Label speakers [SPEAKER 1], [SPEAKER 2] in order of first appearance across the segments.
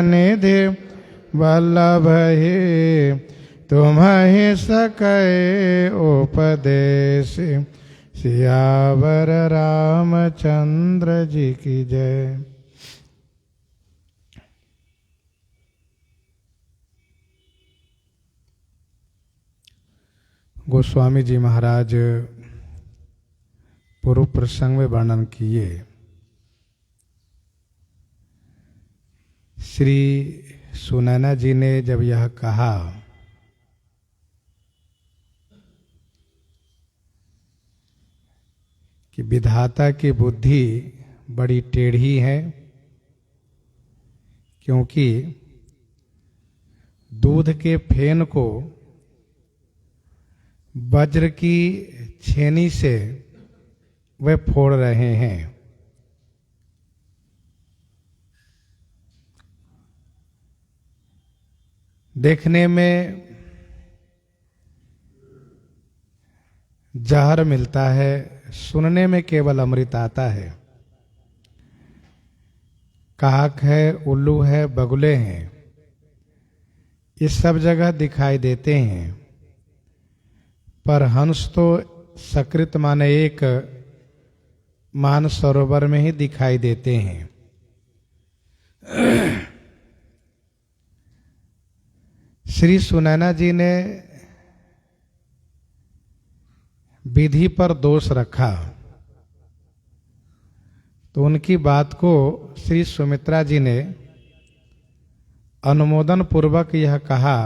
[SPEAKER 1] निधि वल्लभ हे तुम्हि सकै उपदेश। सियावर रामचंद्र जी की जय। गोस्वामी जी महाराज पूर्व प्रसंग में वर्णन किए। श्री सुनैना जी ने जब यह कहा कि विधाता की बुद्धि बड़ी टेढ़ी है, क्योंकि दूध के फेन को वज्र की छेनी से वे फोड़ रहे हैं। देखने में जहर मिलता है, सुनने में केवल अमृत आता है। काक है, उल्लू है, बगुले हैं, ये सब जगह दिखाई देते हैं, पर हंस तो सकृत माने एक मान सरोवर में ही दिखाई देते हैं। श्री सुनैना जी ने विधि पर दोष रखा, तो उनकी बात को श्री सुमित्रा जी ने अनुमोदन पूर्वक यह कहा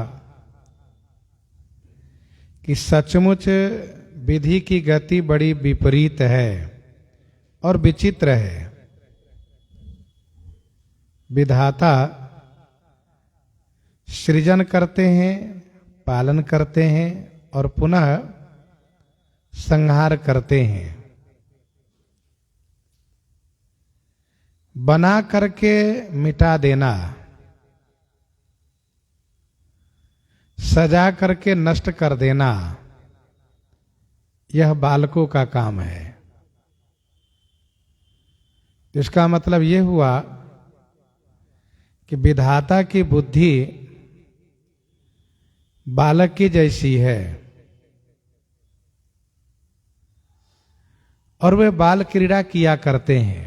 [SPEAKER 1] कि सचमुच विधि की गति बड़ी विपरीत है और विचित्र है। विधाता सृजन करते हैं, पालन करते हैं और पुनः संहार करते हैं। बना करके मिटा देना, सजा करके नष्ट कर देना, यह बालकों का काम है। इसका मतलब यह हुआ कि विधाता की बुद्धि बालक की जैसी है और वे बाल क्रीड़ा किया करते हैं।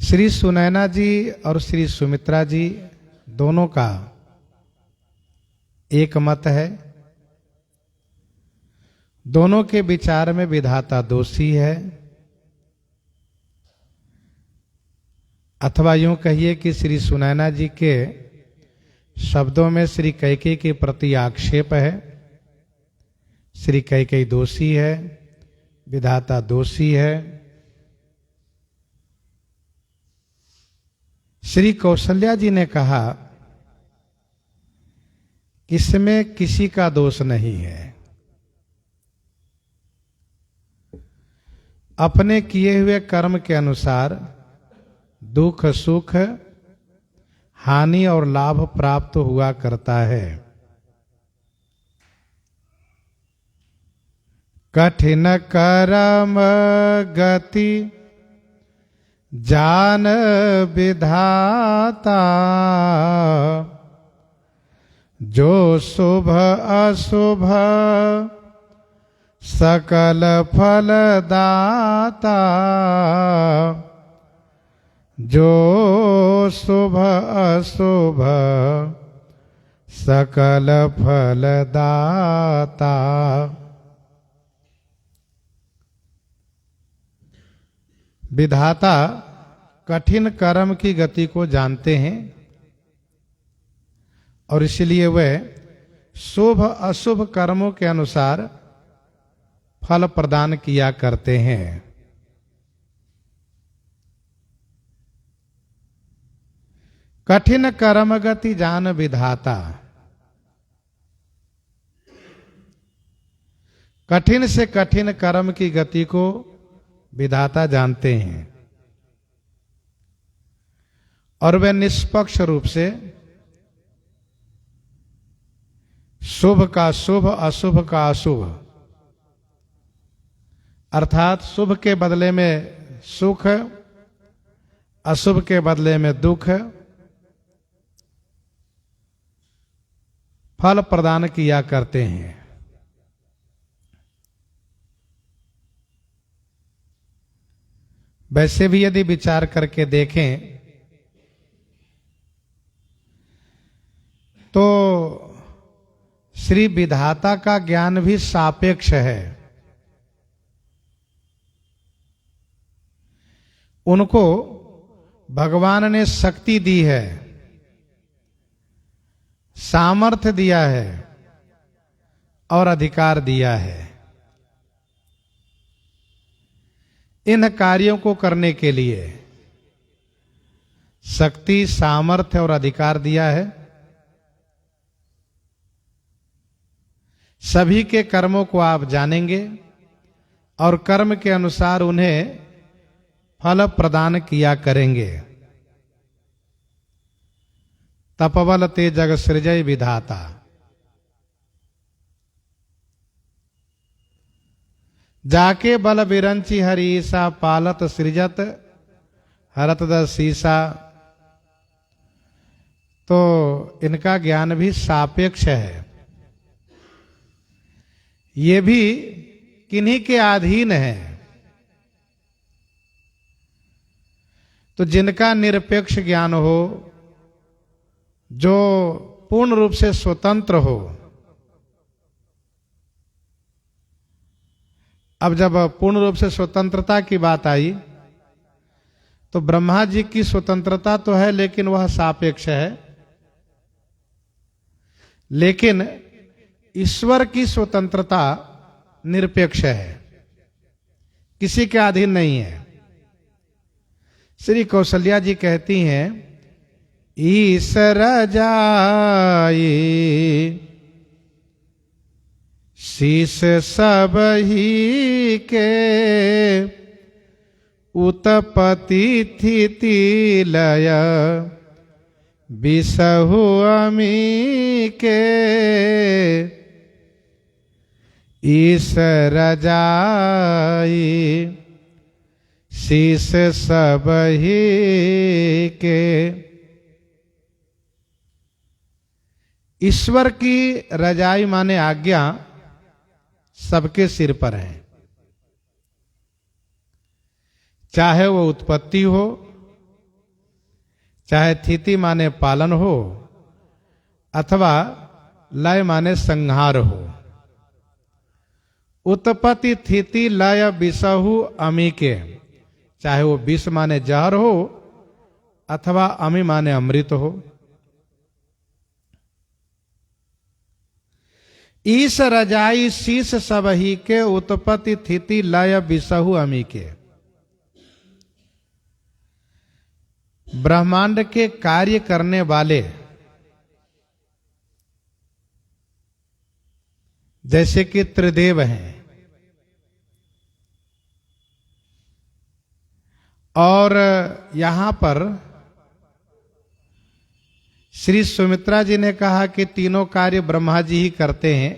[SPEAKER 1] श्री सुनैना जी और श्री सुमित्रा जी दोनों का एक मत है। दोनों के विचार में विधाता दोषी है, अथवा यूं कहिए कि श्री सुनैना जी के शब्दों में श्री कैकेयी के प्रति आक्षेप है। श्री कैकेयी दोषी है, विधाता दोषी है। श्री कौशल्या जी ने कहा इसमें किसी का दोष नहीं है, अपने किए हुए कर्म के अनुसार दुख सुख हानि और लाभ प्राप्त हुआ करता है। कठिन कर्म गति जान विधाता, जो शुभ अशुभ सकल फल दाता, जो शुभ अशुभ सकल फल दाता। विधाता कठिन कर्म की गति को जानते हैं और इसलिए वे शुभ अशुभ कर्मों के अनुसार फल प्रदान किया करते हैं। कठिन कर्म गति जान विधाता, कठिन से कठिन कर्म की गति को विधाता जानते हैं और वे निष्पक्ष रूप से शुभ का शुभ अशुभ का अशुभ, अर्थात शुभ के बदले में सुख अशुभ के बदले में दुख फल प्रदान किया करते हैं। वैसे भी यदि विचार करके देखें तो श्री विधाता का ज्ञान भी सापेक्ष है। उनको भगवान ने शक्ति दी है, सामर्थ्य दिया है और अधिकार दिया है इन कार्यों को करने के लिए। शक्ति, सामर्थ्य और अधिकार दिया है। सभी के कर्मों को आप जानेंगे और कर्म के अनुसार उन्हें फल प्रदान किया करेंगे। तपबल ते जग सृजय विधाता। जाके बल बिरंची हरीसा पालत सृजत हरत द सीसा। तो इनका ज्ञान भी सापेक्ष है। ये भी किन्हीं के अधीन है। तो जिनका निरपेक्ष ज्ञान हो, जो पूर्ण रूप से स्वतंत्र हो। अब जब पूर्ण रूप से स्वतंत्रता की बात आई तो ब्रह्मा जी की स्वतंत्रता तो है, लेकिन वह सापेक्ष है। लेकिन ईश्वर की स्वतंत्रता निरपेक्ष है, किसी के अधीन नहीं है। श्री कौशल्या जी कहती हैं, ईश्वर जाई शीस सब ही के उत्पत्ति स्थिति लय बिसहु अमी के। ईश्वर जाई शीस सब ही के। ईश्वर की रजाई माने आज्ञा सबके सिर पर है। चाहे वो उत्पत्ति हो, चाहे स्थिति माने पालन हो, अथवा लय माने संहार हो। उत्पत्ति स्थिति लय बिसहु अमी के। चाहे वो विष माने जहर हो अथवा अमी माने अमृत हो। ईश रजाई शीश सब ही के उत्पत्ति स्थिति लय बिसहु अमी के। ब्रह्मांड के कार्य करने वाले जैसे कि त्रिदेव हैं, और यहां पर श्री सुमित्रा जी ने कहा कि तीनों कार्य ब्रह्मा जी ही करते हैं।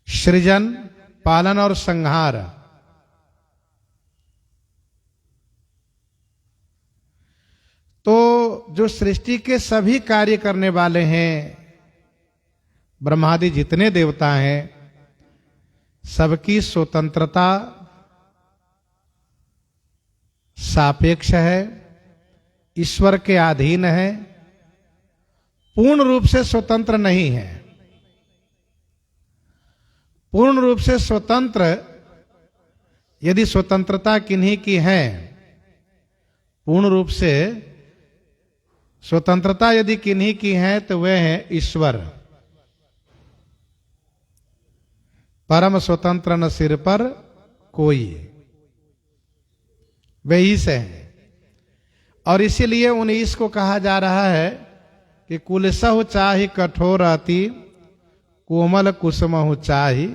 [SPEAKER 1] सृजन, पालन और संहार। तो जो सृष्टि के सभी कार्य करने वाले हैं, ब्रह्मादि जितने देवता हैं, सबकी स्वतंत्रता सापेक्ष है, ईश्वर के अधीन है, पूर्ण रूप से स्वतंत्र नहीं है। पूर्ण रूप से स्वतंत्र यदि स्वतंत्रता किन्हीं की है, पूर्ण रूप से स्वतंत्रता यदि किन्हीं की है तो वह है ईश्वर। परम स्वतंत्र न सिर पर कोई, वे ईश है। और इसीलिए उन ईश को कहा जा रहा है कि कुलसहु चाहि कठोर अति कोमल कुसुमहु चाहि।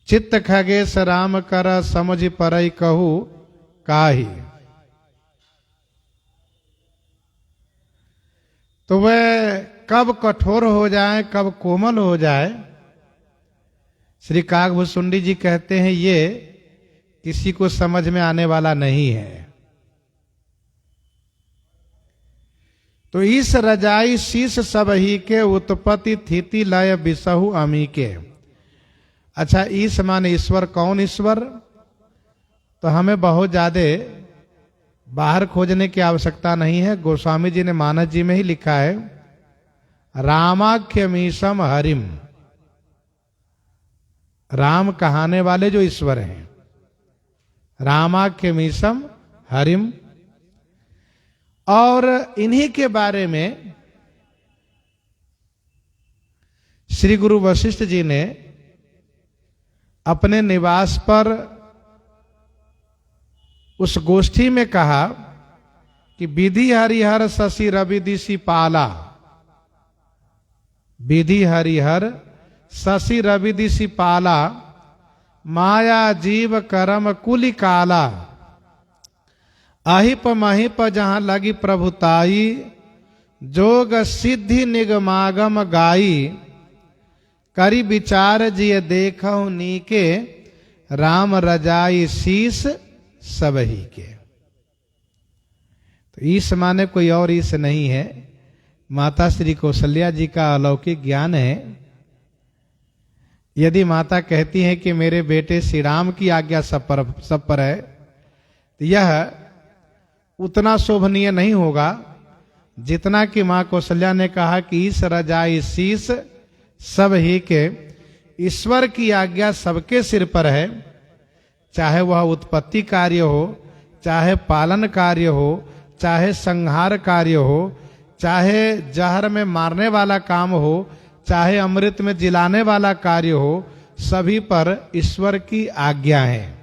[SPEAKER 1] चित्त खगेश राम कर समझ परई कहू काहि। तो वह कब कठोर हो जाए, कब कोमल हो जाए। श्री कागभूषुंडी जी कहते हैं, ये किसी को समझ में आने वाला नहीं है। तो इस रजाई शीश सब ही के उत्पत्ति थिति लय बिसहु अमी के। अच्छा, ईश माने ईश्वर। कौन ईश्वर? तो हमें बहुत ज्यादा बाहर खोजने की आवश्यकता नहीं है। गोस्वामी जी ने मानस जी में ही लिखा है, रामाख्यमीशम हरिम। राम कहाने वाले जो ईश्वर हैं, रामाख्यमीशम हरिम। और इन्हीं के बारे में श्री गुरु वशिष्ठ जी ने अपने निवास पर उस गोष्ठी में कहा कि विधि हरिहर शशि रवि दिशि पाला, विधि हरिहर शशि रवि दिशि पाला, माया जीव करम कुली काला, अहिप महिप जहां लगी प्रभुताई, जोग सिद्धि निगमागम गाई, करी विचार जिय देखहु नीके, राम रजाई शीस सबही के। तो ईश माने कोई और ईश नहीं है, माता श्री कौशल्या जी का अलौकिक ज्ञान है। यदि माता कहती हैं कि मेरे बेटे श्री राम की आज्ञा सब पर है, तो यह उतना शोभनीय नहीं होगा जितना कि मां कौशल्या ने कहा कि इस रजाई शीस सब ही के। ईश्वर की आज्ञा सबके सिर पर है, चाहे वह उत्पत्ति कार्य हो, चाहे पालन कार्य हो, चाहे संहार कार्य हो, चाहे जहर में मारने वाला काम हो, चाहे अमृत में जिलाने वाला कार्य हो, सभी पर ईश्वर की आज्ञा है।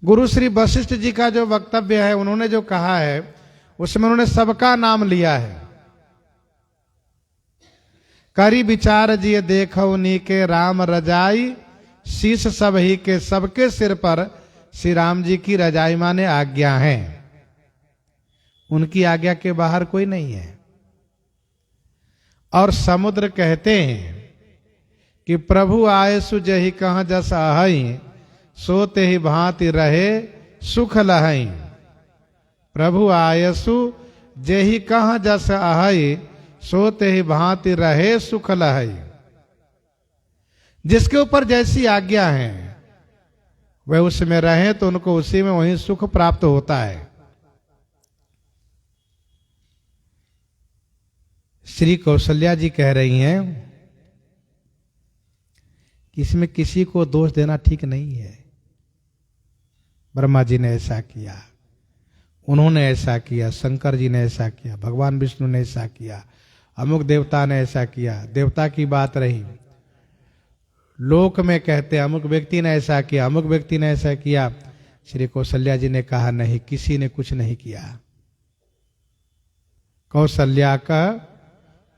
[SPEAKER 1] गुरु श्री वशिष्ठ जी का जो वक्तव्य है, उन्होंने जो कहा है, उसमें उन्होंने सबका नाम लिया है। करी विचार जी देखो नीके, राम रजाई शीश सब ही के। सबके सिर पर श्री राम जी की रजाई माने आज्ञा है, उनकी आज्ञा के बाहर कोई नहीं है। और समुद्र कहते हैं कि प्रभु आए सुजहि कहाँ जस आहई, सोते ही भांति रहे सुख लहई। प्रभु आयसु जेहि कहाँ जस आहई, सोते ही भांति रहे सुख लहई। जिसके ऊपर जैसी आज्ञा है वह उसमें रहे तो उनको उसी में वही सुख प्राप्त होता है। श्री कौशल्या जी कह रही हैं कि इसमें किसी को दोष देना ठीक नहीं है। ब्रह्मा जी ने ऐसा किया, उन्होंने ऐसा किया, शंकर जी ने ऐसा किया, भगवान विष्णु ने ऐसा किया, अमुक देवता ने ऐसा किया। देवता की बात रही, लोक में कहते अमुक व्यक्ति ने ऐसा किया, अमुक व्यक्ति ने ऐसा किया। श्री कौशल्या जी ने कहा नहीं, किसी ने कुछ नहीं किया। कौशल्या का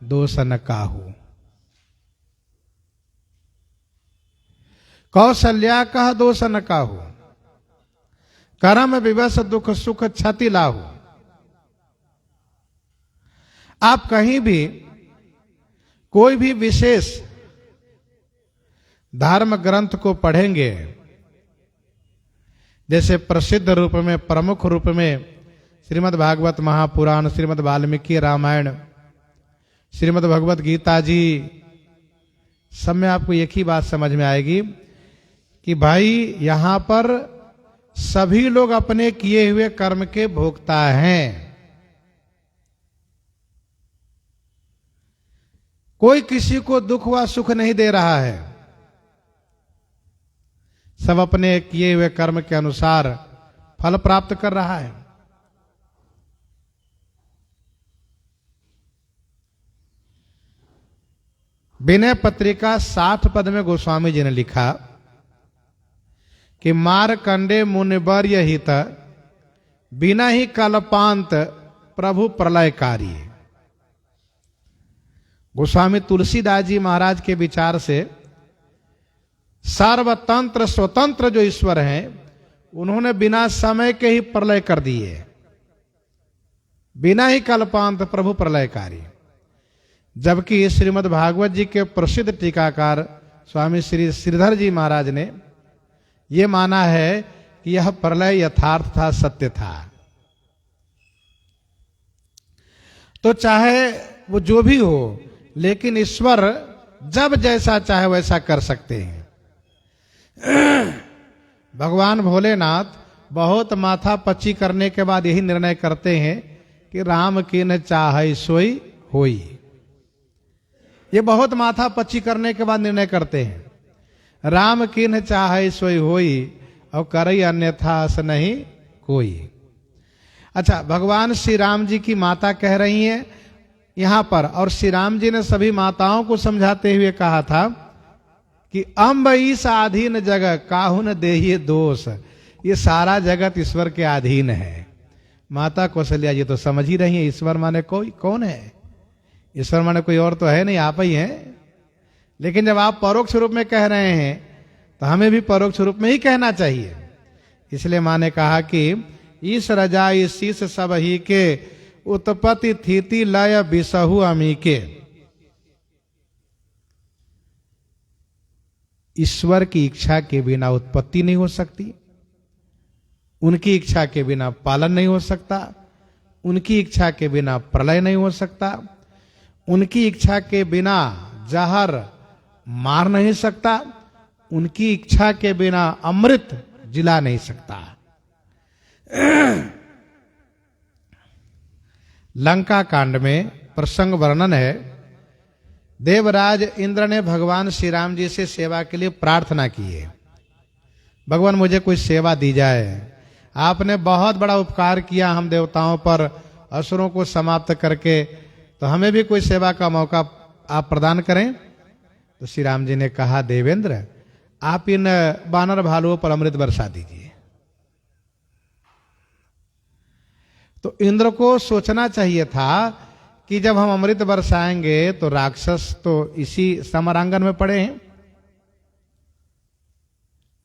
[SPEAKER 1] दोष न काहू, कौशल्या का दोष न काहू, कर्म विवश दुख सुख क्षति लाहू। आप कहीं भी कोई भी विशेष धर्म ग्रंथ को पढ़ेंगे, जैसे प्रसिद्ध रूप में, प्रमुख रूप में श्रीमद् भागवत महापुराण, श्रीमद् वाल्मीकि रामायण, श्रीमद् भगवत गीता जी, सब में आपको एक ही बात समझ में आएगी कि भाई यहां पर सभी लोग अपने किए हुए कर्म के भोक्ता हैं। कोई किसी को दुख व सुख नहीं दे रहा है, सब अपने किए हुए कर्म के अनुसार फल प्राप्त कर रहा है। विनय पत्रिका 60 पद में गोस्वामी जी ने लिखा कि मारकंडे मुनिवर्य हित, बिना ही कल्पांत प्रभु प्रलयकारी। गोस्वामी तुलसीदास जी महाराज के विचार से सर्वतंत्र स्वतंत्र जो ईश्वर हैं, उन्होंने बिना समय के ही प्रलय कर दिए, बिना ही कल्पांत प्रभु प्रलयकारी। जबकि श्रीमद् भागवत जी के प्रसिद्ध टीकाकार स्वामी श्री श्रीधर जी महाराज ने ये माना है कि यह प्रलय यथार्थ था, सत्य था। तो चाहे वो जो भी हो, लेकिन ईश्वर जब जैसा चाहे वैसा कर सकते हैं। भगवान भोलेनाथ बहुत माथा पच्ची करने के बाद यही निर्णय करते हैं कि राम की न चाहे सोई होई। ये बहुत माथा पच्ची करने के बाद निर्णय करते हैं, राम की न चाहे सोई होई और करई अन्यथा अस नहीं कोई। अच्छा, भगवान श्री राम जी की माता कह रही हैं यहां पर, और श्री राम जी ने सभी माताओं को समझाते हुए कहा था कि अम्ब ईस अधीन जगह काहू न देहिए दोष। ये सारा जगत ईश्वर के अधीन है। माता कौशल्या जी तो समझ ही रही है, ईश्वर माने कोई कौन है? ईश्वर माने कोई और तो है नहीं, आप ही हैं। लेकिन जब आप परोक्ष रूप में कह रहे हैं तो हमें भी परोक्ष रूप में ही कहना चाहिए। इसलिए माँ ने कहा कि ईश रजाई शीश सब ही के उत्पत्ति थीति लय बिसहु अमी के। ईश्वर की इच्छा के बिना उत्पत्ति नहीं हो सकती, उनकी इच्छा के बिना पालन नहीं हो सकता, उनकी इच्छा के बिना प्रलय नहीं हो सकता, उनकी इच्छा के बिना जहर मार नहीं सकता, उनकी इच्छा के बिना अमृत जिला नहीं सकता। लंका कांड में प्रसंग वर्णन है, देवराज इंद्र ने भगवान श्री राम जी से सेवा के लिए प्रार्थना की है, भगवान मुझे कोई सेवा दी जाए, आपने बहुत बड़ा उपकार किया हम देवताओं पर, असुरों को समाप्त करके, तो हमें भी कोई सेवा का मौका आप प्रदान करें। तो श्री राम जी ने कहा, देवेंद्र आप इन बानर भालुओं पर अमृत बरसा दीजिए। तो इंद्र को सोचना चाहिए था कि जब हम अमृत बरसाएंगे तो राक्षस तो इसी समरांगन में पड़े हैं,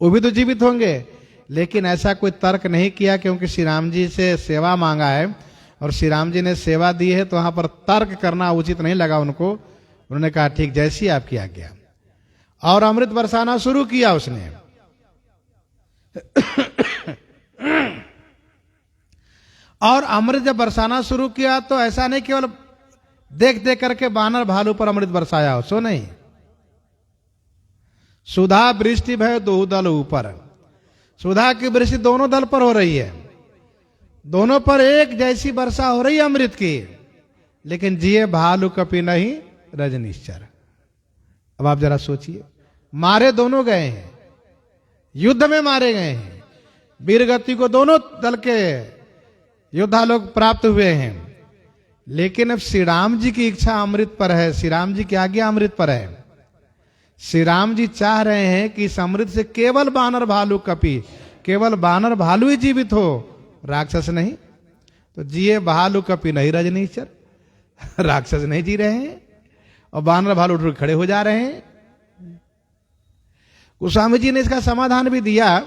[SPEAKER 1] वो भी तो जीवित होंगे। लेकिन ऐसा कोई तर्क नहीं किया, क्योंकि श्री राम जी से सेवा मांगा है और श्री राम जी ने सेवा दी है, तो वहां पर तर्क करना उचित नहीं लगा उनको। उन्होंने कहा ठीक, जैसी आपकी आज्ञा, और अमृत बरसाना शुरू किया उसने। और अमृत जब बरसाना शुरू किया तो ऐसा नहीं केवल देख देख करके बानर भालू पर अमृत बरसाया हो, सो नहीं, सुधा वृष्टि भय दो दल ऊपर। सुधा की वृष्टि दोनों दल पर हो रही है, दोनों पर एक जैसी वर्षा हो रही है अमृत की, लेकिन जिए भालू कपि नहीं रजनीश्चर। अब आप जरा सोचिए, मारे दोनों गए हैं, युद्ध में मारे गए हैं, वीरगति को दोनों दल के योद्धा लोग प्राप्त हुए हैं, लेकिन अब श्री राम जी की इच्छा अमृत पर है, श्री राम जी की आज्ञा अमृत पर है। श्री राम जी चाह रहे हैं कि इस अमृत से केवल बानर भालू कपि, केवल बानर भालू ही जीवित हो, राक्षस नहीं। तो जिए भालू कपि नहीं रजनीश्चर, राक्षस नहीं जी रहे हैं और बानर भालू उठ खड़े हो जा रहे हैं। गोस्वामी जी ने इसका समाधान भी दिया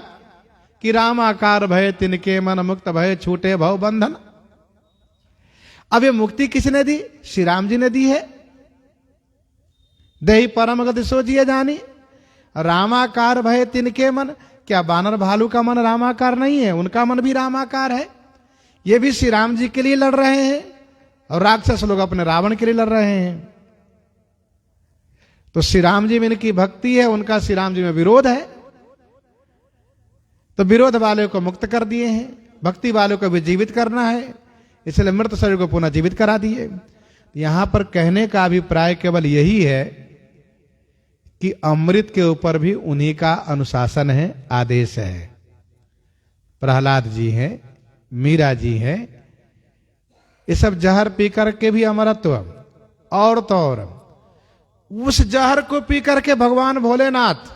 [SPEAKER 1] कि राम आकार भय तिनके मन मुक्त भय छूटे भव बंधन। अब ये मुक्ति किसने दी? श्री राम जी ने दी है। देहि परम गति सो जिए जानी, रामाकार भय तिनके मन। क्या बानर भालू का मन रामाकार नहीं है? उनका मन भी रामाकार है। ये भी श्री राम जी के लिए लड़ रहे हैं और राक्षस लोग अपने रावण के लिए लड़ रहे हैं। तो श्री राम जी में इनकी भक्ति है, उनका श्री राम जी में विरोध है, तो विरोध वाले को मुक्त कर दिए हैं, भक्ति वालों को भी जीवित करना है, इसलिए मृत शरीर को पुनः जीवित करा दिए। यहां पर कहने का अभिप्राय केवल यही है कि अमृत के ऊपर भी उन्हीं का अनुशासन है, आदेश है। प्रहलाद जी हैं, मीरा जी हैं, ये सब जहर पी करके भी अमरत्व, और तो और उस जहर को पी करके भगवान भोलेनाथ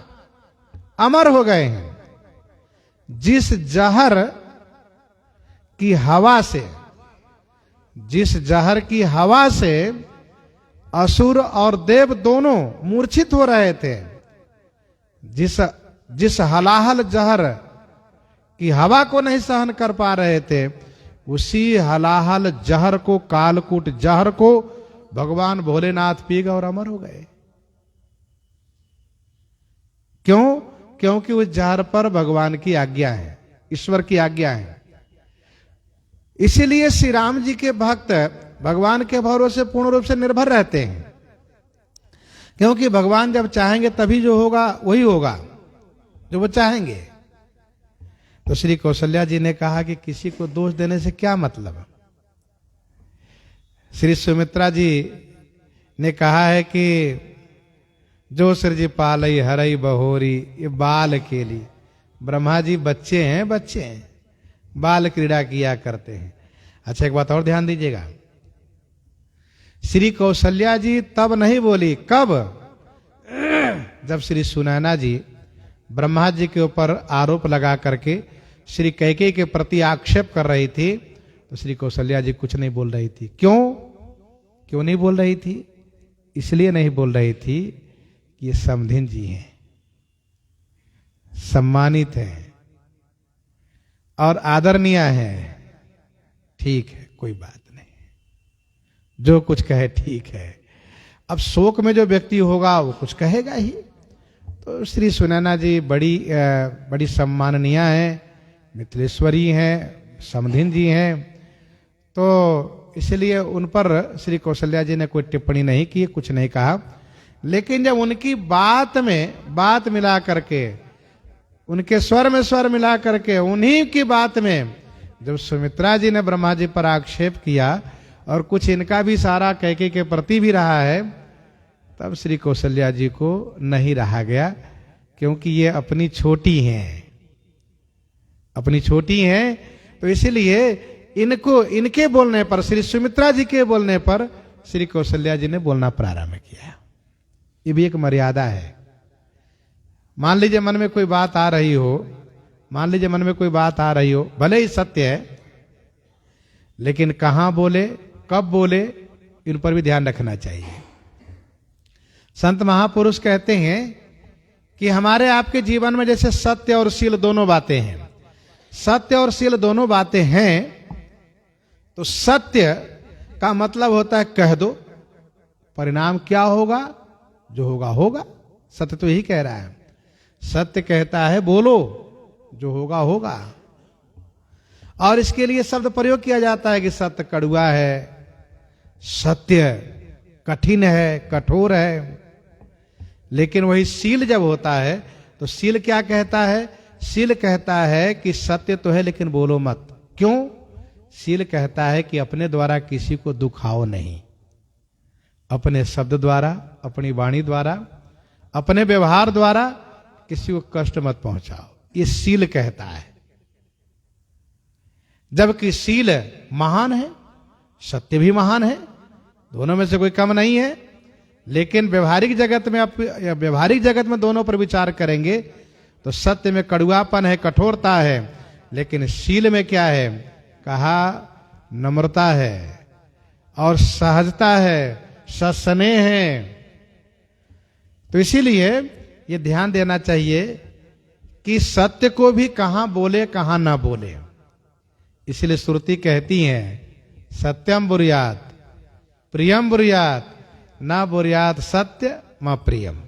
[SPEAKER 1] अमर हो गए हैं। जिस जहर की हवा से, जिस जहर की हवा से असुर और देव दोनों मूर्छित हो रहे थे, जिस हलाहल जहर की हवा को नहीं सहन कर पा रहे थे, उसी हलाहल जहर को, कालकूट जहर को भगवान भोलेनाथ पी गए और अमर हो गए। क्यों? क्योंकि उस जहर पर भगवान की आज्ञा है, ईश्वर की आज्ञा है। इसीलिए श्री राम जी के भक्त भगवान के भरोसे पूर्ण रूप से निर्भर रहते हैं, क्योंकि भगवान जब चाहेंगे तभी जो होगा वही होगा जो वो चाहेंगे। तो श्री कौशल्या जी ने कहा कि किसी को दोष देने से क्या मतलब। श्री सुमित्रा जी ने कहा है कि जो सृजी पालई हरई बहोरी, ये बाल के लिए। ब्रह्मा जी बच्चे हैं, बच्चे हैं, बाल क्रीड़ा किया करते हैं। अच्छा, एक बात और ध्यान दीजिएगा, श्री कौशल्या जी तब नहीं बोली, कब? जब श्री सुनैना जी ब्रह्मा जी के ऊपर आरोप लगा करके श्री कैकेयी के प्रति आक्षेप कर रही थी, तो श्री कौशल्या जी कुछ नहीं बोल रही थी। क्यों नहीं बोल रही थी? इसलिए नहीं बोल रही थी कि ये समधिन जी हैं, सम्मानित हैं और आदरणीय हैं। ठीक है, कोई बात नहीं, जो कुछ कहे ठीक है। अब शोक में जो व्यक्ति होगा वो कुछ कहेगा ही। तो श्री सुनैना जी बड़ी सम्माननीय हैं, मिथिलेश्वरी हैं, समधिन जी हैं, तो इसलिए उन पर श्री कौशल्या जी ने कोई टिप्पणी नहीं की, कुछ नहीं कहा। लेकिन जब उनकी बात में बात मिला करके, उनके स्वर में स्वर मिला करके, उन्हीं की बात में जब सुमित्रा जी ने ब्रह्मा जी पर आक्षेप किया और कुछ इनका भी सारा कैकेयी के प्रति भी रहा है, तब श्री कौशल्या जी को नहीं रहा गया, क्योंकि ये अपनी छोटी हैं, अपनी छोटी हैं। तो इसलिए इनके बोलने पर, श्री सुमित्रा जी के बोलने पर श्री कौशल्या जी ने बोलना प्रारंभ किया। ये भी एक मर्यादा है। मान लीजिए मन में कोई बात आ रही हो, भले ही सत्य है, लेकिन कहां बोले, कब बोले, इन पर भी ध्यान रखना चाहिए। संत महापुरुष कहते हैं कि हमारे आपके जीवन में जैसे सत्य और शील दोनों बातें हैं, सत्य और शील दोनों बातें हैं, तो सत्य का मतलब होता है कह दो, परिणाम क्या होगा, जो होगा होगा। सत्य तो यही कह रहा है, सत्य कहता है बोलो, जो होगा होगा। और इसके लिए शब्द प्रयोग किया जाता है कि सत्य कड़वा है, सत्य कठिन है, कठोर है। लेकिन वही शील जब होता है तो शील क्या कहता है? शील कहता है कि सत्य तो है लेकिन बोलो मत। क्यों? शील कहता है कि अपने द्वारा किसी को दुखाओ नहीं, अपने शब्द द्वारा, अपनी वाणी द्वारा, अपने व्यवहार द्वारा किसी को कष्ट मत पहुंचाओ, ये शील कहता है। जबकि शील महान है, सत्य भी महान है, दोनों में से कोई कम नहीं है। लेकिन व्यवहारिक जगत में दोनों पर विचार करेंगे तो सत्य में कड़ुआपन है, कठोरता है, लेकिन शील में क्या है? कहा नम्रता है और सहजता है, सस्नेह है। तो इसीलिए ये ध्यान देना चाहिए कि सत्य को भी कहां बोले, कहां ना बोले। इसलिए श्रुति कहती है सत्यम बुर्यात प्रियम बुर्यात ना बुर्यात सत्य म प्रियम।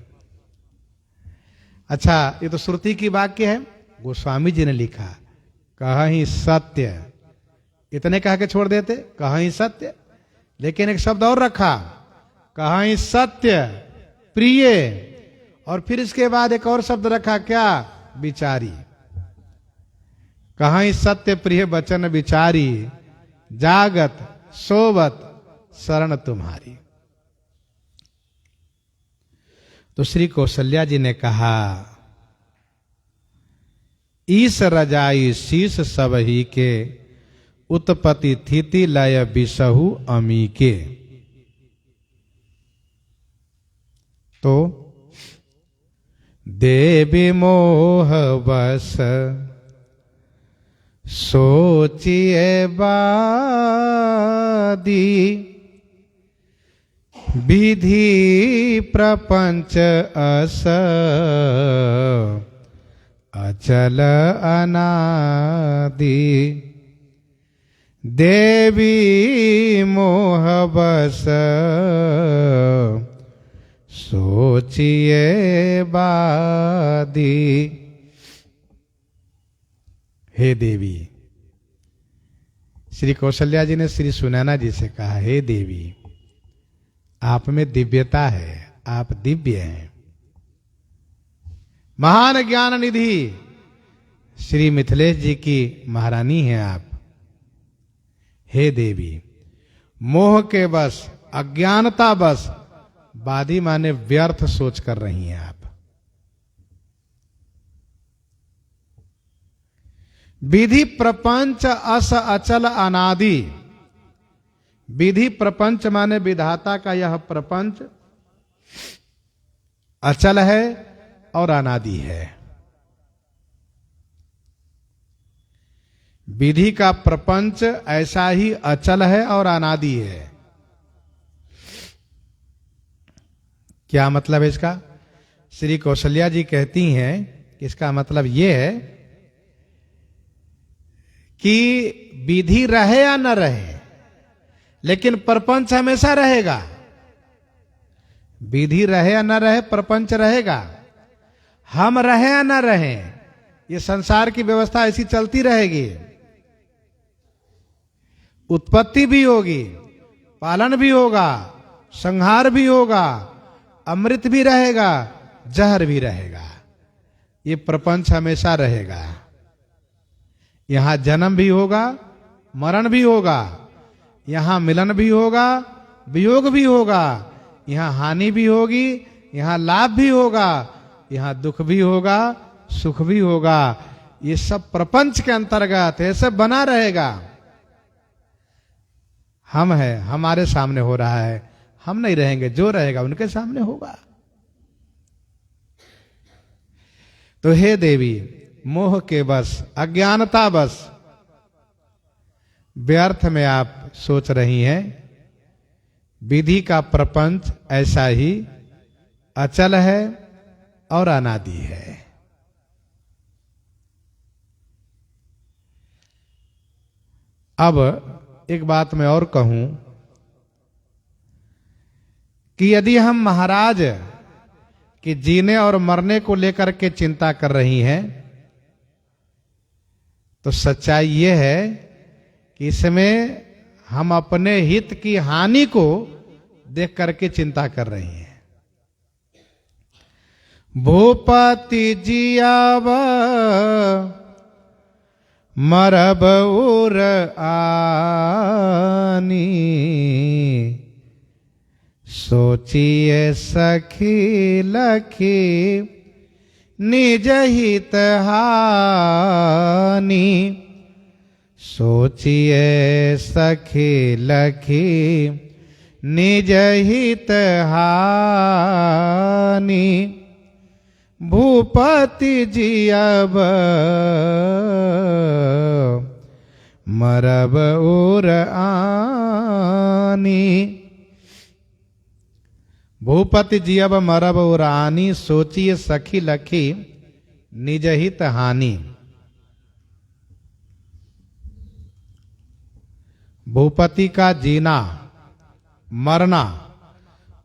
[SPEAKER 1] अच्छा, ये तो श्रुति की वाक्य है, गोस्वामी जी ने लिखा कहीं सत्य, इतने कह के छोड़ देते कहीं सत्य, लेकिन एक शब्द और रखा कहीं सत्य प्रिय, और फिर इसके बाद एक और शब्द रखा, क्या? विचारी। कहीं सत्य प्रिय वचन विचारी, जागत सोवत शरण तुम्हारी। तो श्री कौशल्या जी ने कहा ईस रजाई शीस सब ही के, उत्पत्ति थिति लय बिसहु अमी के। तो देवी मोह बस सोचिए बादी, विधि प्रपंच अस अचल अनादि। देवी मोह बस सोचिए बादी। हे देवी, श्री कौशल्या जी ने श्री सुनैना जी से कहा, हे देवी, आप में दिव्यता है, आप दिव्य हैं। महान ज्ञान निधि श्री मिथिलेश जी की महारानी हैं आप। हे देवी, मोह के बस, अज्ञानता बस बादी माने व्यर्थ सोच कर रही हैं आप। विधि प्रपंच अस अचल अनादि। विधि प्रपंच माने विधाता का यह प्रपंच अचल है और अनादि है। विधि का प्रपंच ऐसा ही अचल है और अनादि है। क्या मतलब है इसका? श्री कौशल्या जी कहती हैं कि इसका मतलब यह है कि विधि रहे या न रहे, लेकिन प्रपंच हमेशा रहेगा। विधि रहे या न रहे, प्रपंच रहेगा। हम रहे या न रहे, ये संसार की व्यवस्था ऐसी चलती रहेगी। उत्पत्ति भी होगी, पालन भी होगा, संहार भी होगा, अमृत भी रहेगा, जहर भी रहेगा। ये प्रपंच हमेशा रहेगा। यहां जन्म भी होगा, मरण भी होगा, यहां मिलन भी होगा, वियोग भी होगा, यहां हानि भी होगी, यहां लाभ भी होगा, यहां दुख भी होगा, सुख भी होगा। ये सब प्रपंच के अंतर्गत है, सब बना रहेगा। हम है, हमारे सामने हो रहा है, हम नहीं रहेंगे, जो रहेगा उनके सामने होगा। तो हे देवी, मोह के बस, अज्ञानता बस व्यर्थ में आप सोच रही हैं। विधि का प्रपंच ऐसा ही अचल है और अनादि है। अब एक बात मैं और कहूं कि यदि हम महाराज कि जीने और मरने को लेकर के चिंता कर रही हैं, तो सच्चाई यह है कि इसमें हम अपने हित की हानि को देख करके चिंता कर रही हैं। भूपति जियाब मरब उर आनी, सोचिए सखी लखी निज हित हानि। सोचिए सखी लखी निज हित हानि। भूपति जी अब मरब उर आनी। भूपति जी अब मरब उर आनी, सोचिए सखी लखी निज हित हानि। भूपति का जीना मरना,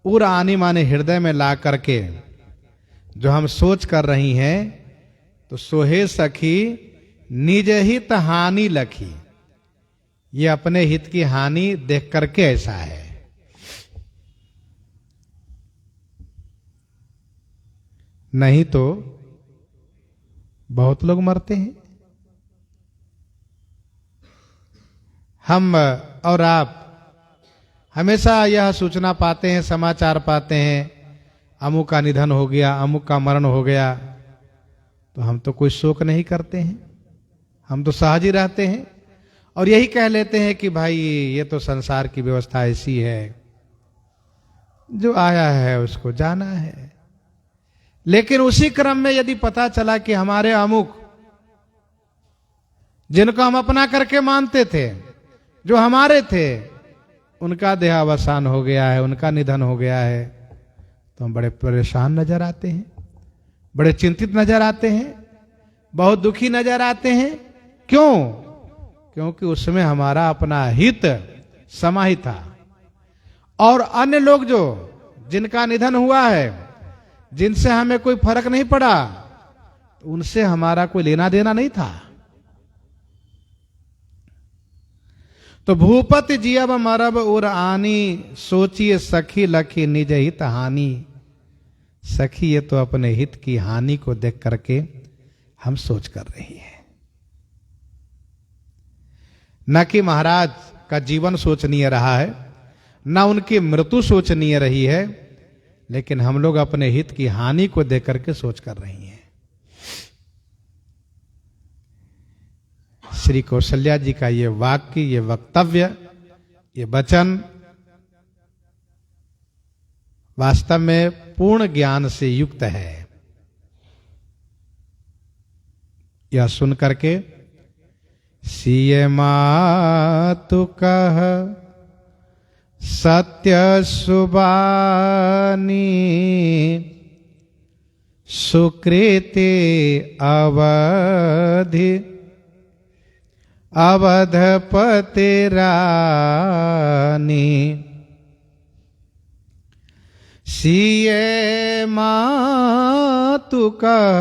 [SPEAKER 1] उर आनी माने हृदय में ला करके जो हम सोच कर रही हैं, तो सोहे सखी निज हित हानि लखी। ये अपने हित की हानि देख करके ऐसा है। नहीं तो बहुत लोग मरते हैं। हम और आप हमेशा यह सूचना पाते हैं, समाचार पाते हैं, अमुक का निधन हो गया, अमुक का मरण हो गया, तो हम तो कोई शोक नहीं करते हैं। हम तो सहज ही रहते हैं और यही कह लेते हैं कि भाई ये तो संसार की व्यवस्था ऐसी है, जो आया है उसको जाना है। लेकिन उसी क्रम में यदि पता चला कि हमारे अमुक, जिनको हम अपना करके मानते थे, जो हमारे थे, उनका देहावसान हो गया है, उनका निधन हो गया है, तो हम बड़े परेशान नजर आते हैं, बड़े चिंतित नजर आते हैं, बहुत दुखी नजर आते हैं। क्यों? क्योंकि उसमें हमारा अपना हित समाहित था। और अन्य लोग जो जिनका निधन हुआ है, जिनसे हमें कोई फर्क नहीं पड़ा, उनसे हमारा कोई लेना देना नहीं था। तो भूपति जियब मरब उर आनी, सोचिए सखी लखी निज हित हानि। सखी ये तो अपने हित की हानि को देख करके हम सोच कर रही है, न कि महाराज का जीवन सोचनीय रहा है, न उनकी मृत्यु सोचनीय रही है, लेकिन हम लोग अपने हित की हानि को देख करके सोच कर रही हैं। श्री कौशल्या जी का ये वाक्य, ये वक्तव्य, ये वचन वास्तव में पूर्ण ज्ञान से युक्त है। यह सुन करके सिय मातु कह सत्य सुबानी, सुकृति अवधि अवधपति रानी। सिए मातु कह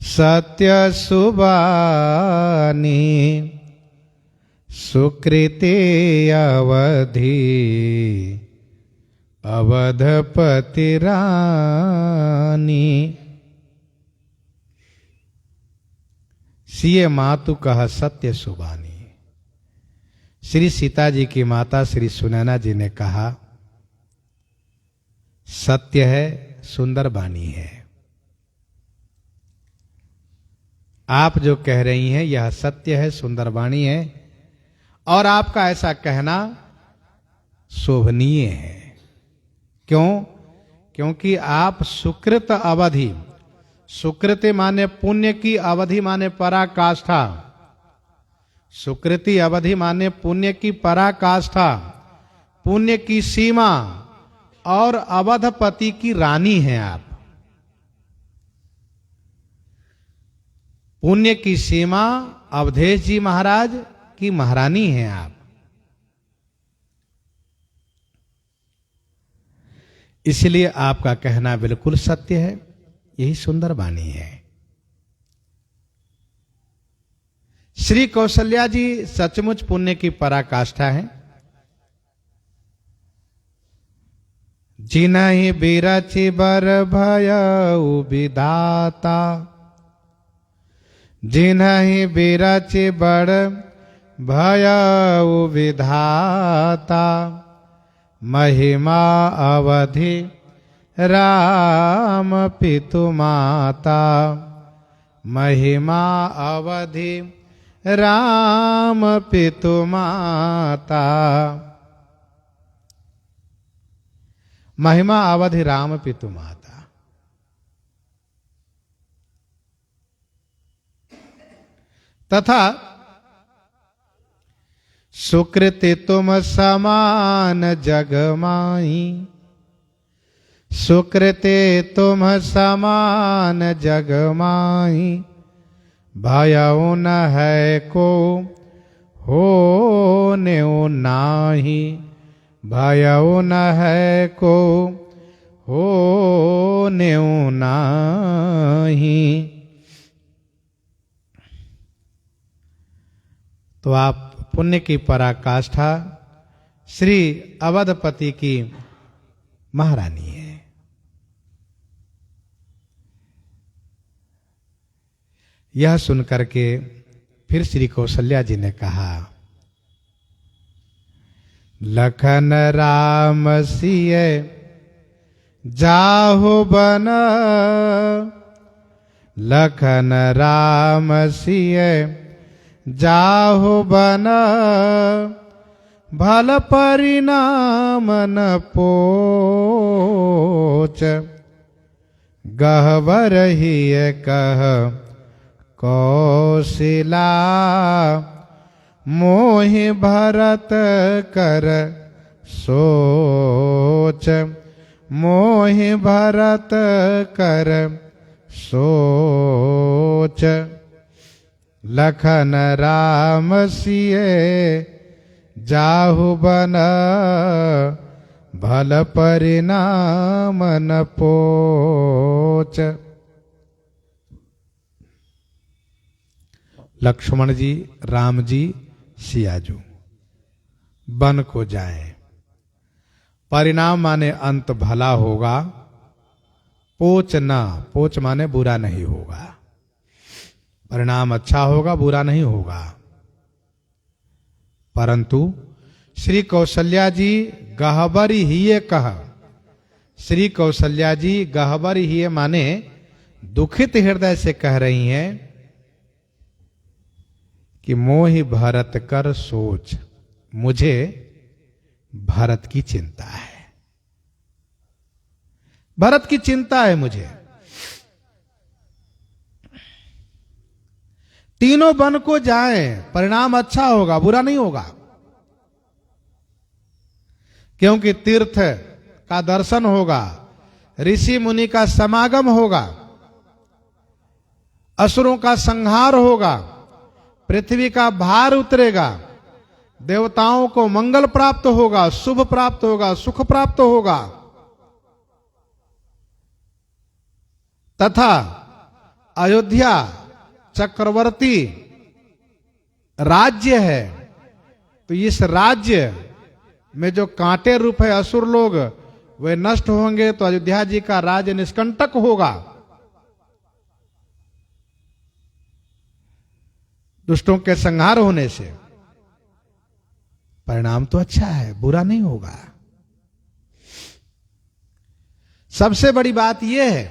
[SPEAKER 1] सत्य सुबानी, सुकृति अवधि अवधपति रानी। सिए मातु कह सत्य सुबानी। श्री सीता जी की माता श्री सुनैना जी ने कहा, सत्य है, सुंदर वाणी है। आप जो कह रही हैं यह सत्य है, सुंदर वाणी है, और आपका ऐसा कहना शोभनीय है। क्यों? क्योंकि आप सुकृत अवधि, सुकृति माने पुण्य की, अवधि माने पराकाष्ठा, सुकृति अवधि माने पुण्य की पराकाष्ठा, पुण्य की सीमा, और अवधपति की रानी हैं आप। पुण्य की सीमा अवधेश जी महाराज की महारानी हैं आप। इसलिए आपका कहना बिल्कुल सत्य है, यही सुंदर वाणी है। श्री कौशल्या जी सचमुच पुण्य की पराकाष्ठा है। जिनहि बिरचि बर भयउ विधाता, जिनहि बिरचि बर भयउ विधाता, महिमा अवधि राम पितु माता, महिमा अवधि राम पितु माता। महिमा अवधि राम पितु माता। तथा सुकृति तुम समान जग माही, सुकृति तुम समान जग माही, भयउ न है को हो न्यो नाही, भयउ न है को हो न्यो नाही। तो आप पुण्य की पराकाष्ठा श्री अवधपति की महारानी है। यह सुनकर के फिर श्री कौशल्या जी ने कहा, लखन राम सिए जाहु बन, लखन राम सिए जाहु बन, भल परिणाम न पोच, गहवर ही कह कौशिला, मोहि भरत कर सोच, मोहि भरत कर सोच, लखन राम सिए जाहु बन, भल परिणाम न पोच। लक्ष्मण जी, राम जी, सियाजू वन को जाएं। परिणाम माने अंत भला होगा, पोच ना, पोच माने बुरा नहीं होगा। परिणाम अच्छा होगा, बुरा नहीं होगा। परंतु श्री कौशल्या जी गहबरी हिये कह। श्री कौशल्या जी गहबरी हिये माने दुखित हृदय से कह रही हैं कि मोहि भरत कर सोच, मुझे भरत की चिंता है, भरत की चिंता है मुझे। तीनों वन को जाएं, परिणाम अच्छा होगा, बुरा नहीं होगा। क्योंकि तीर्थ का दर्शन होगा, ऋषि मुनि का समागम होगा, असुरों का संहार होगा, पृथ्वी का भार उतरेगा, देवताओं को मंगल प्राप्त होगा, शुभ प्राप्त होगा, सुख प्राप्त होगा, तथा अयोध्या चक्रवर्ती राज्य है। तो इस राज्य में जो कांटे रूप है असुर लोग, वे नष्ट होंगे तो अयोध्या जी का राज्य निष्कंटक होगा। दुष्टों के संहार होने से परिणाम तो अच्छा है, बुरा नहीं होगा। सबसे बड़ी बात यह है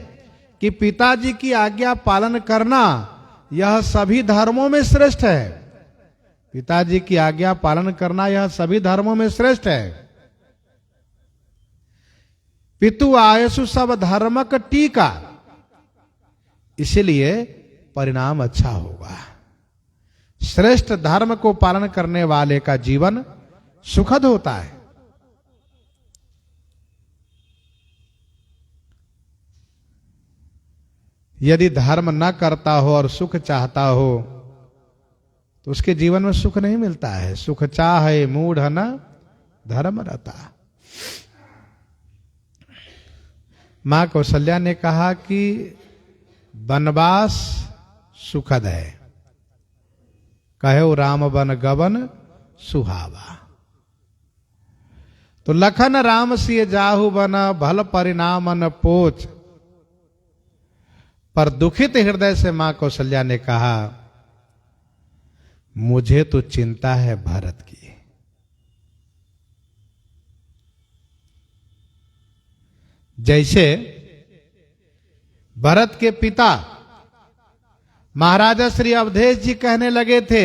[SPEAKER 1] कि पिताजी की आज्ञा पालन करना यह सभी धर्मों में श्रेष्ठ है। पिताजी की आज्ञा पालन करना यह सभी धर्मों में श्रेष्ठ है। पितु आयसु सब धर्मक टीका, इसलिए परिणाम अच्छा होगा। श्रेष्ठ धर्म को पालन करने वाले का जीवन सुखद होता है। यदि धर्म न करता हो और सुख चाहता हो तो उसके जीवन में सुख नहीं मिलता है। सुख चाहे मूढ़ न धर्म रहता। मां कौशल्या ने कहा कि वनवास सुखद है, कहो राम वन गवन सुहावा। तो लखन राम सिय जाहु वन, भल परिणाम न पोच। पर दुखित हृदय से मां कौशल्या ने कहा, मुझे तो चिंता है भरत की। जैसे भरत के पिता महाराजा श्री अवधेश जी कहने लगे थे